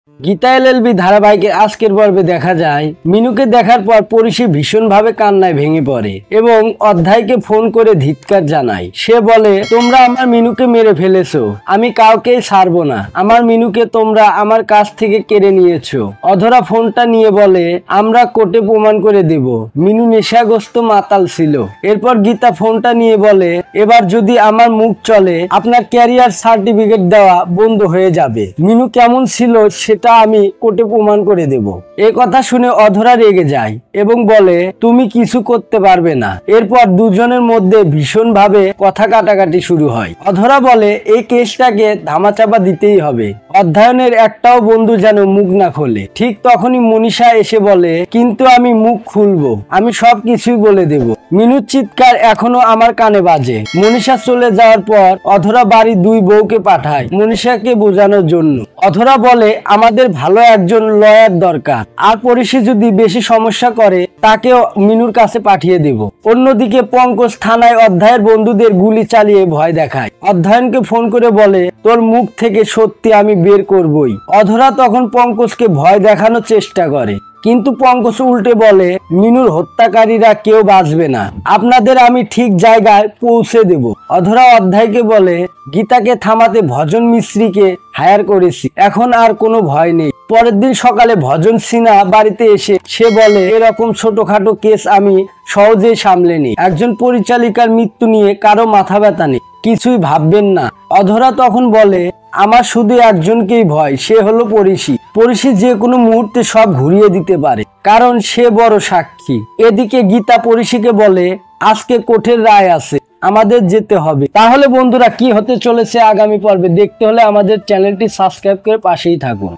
Gita LLB ধারাবাহিকের আজকের পর্বে দেখা যায় মিনুকে দেখার পর পরিশী ভীষণভাবে কান্নায় ভেঙে পড়ে এবং অধ্যায়কে ফোন করে ধিক্কার জানায়। সে বলে, তোমরা আমার মিনুকে মেরে ফেলেছো, আমি কাউকেই ছাড়বো না। আমার মিনুকে তোমরা আমার কাছ থেকে কেড়ে নিয়েছো। অধরা ফোনটা নিয়ে বলে, আমরা কোর্টে প্রমাণ করে দেব মিনু নেশাগ্রস্ত মাতাল ছিল। এরপর গীতা ফোনটা নিয়ে বলে, এবার যদি আমার মুখ চলে আপনার ক্যারিয়ার সার্টিফিকেট দেওয়া বন্ধ হয়ে যাবে। মিনু কেমন ছিল সেটা আমি কোর্টে প্রমাণ করে দেব। এ কথা শুনে অধরা রেগে যায় এবং বলে, তুমি কিছু করতে পারবে না। এরপর দুজনের মধ্যে ভীষণভাবে কথা কাটাকাটি শুরু হয়। অধরা বলে, এই কেসটাকে ধামাচাপা দিতেই হবে, অধ্যয়নের একটাও বন্ধু যেন মুখ না খোলে। ঠিক তখনই মনীষা এসে বলে, কিন্তু আমি মুখ খুলবো, আমি সবকিছুই বলে দেব। মিনুর চিৎকার এখনো আমার কানে বাজে। মনীষা চলে যাওয়ার পর অধরা বাড়ির দুই বউকে পাঠায় মনীষাকে বোঝানোর জন্য। অধরা বলে, আমাদের ভালো একজন লয়ার দরকার, আর পরিশী যদি বেশি সমস্যা করে তাকেও মিনুর কাছে পাঠিয়ে দেব। অন্যদিকে পঙ্কজ থানায় অধ্যায়ের বন্ধুদের গুলি চালিয়ে ভয় দেখায়। অধ্যয়নকে ফোন করে বলে, তোর মুখ থেকে সত্যি আমি বের করবই। অধরা তখন পঙ্কজকে ভয় দেখানোর চেষ্টা করে, কিন্তু পঙ্কজ উল্টে বলে, মিনুর হত্যাকারীরা কেউ বাঁচবে না, আপনাদের আমি ঠিক জায়গায় পৌঁছে দেব। অধরা অধ্যায়কে বলে, গীতাকে থামাতে ভজন মিস্ত্রিকে হায়ার করেছি, এখন আর কোনো ভয় নেই। পরের দিন সকালে ভজন সিনহা বাড়িতে এসে সে বলে, এরকম ছোটখাটো কেস আমি সহজেই সামলে নিই। একজন পরিচালিকার মৃত্যু নিয়ে কারো মাথা ব্যথা নেই, কিছুই ভাববেন না। অধরা তখন বলে, আমার শুধু একজনকেই ভয়, সে হলো পরিশী। পরিশী যে কোনো মুহূর্তে সব ঘুরিয়ে দিতে পারে, কারণ সে বড় সাক্ষী। এদিকে গীতা পরিশীকে বলে, আজকে কোর্টের রায় আছে, আমাদের যেতে হবে। তাহলে বন্ধুরা কি হতে চলেছে আগামী পর্বে দেখতে হলে আমাদের চ্যানেলটি সাবস্ক্রাইব করে পাশেই থাকুন।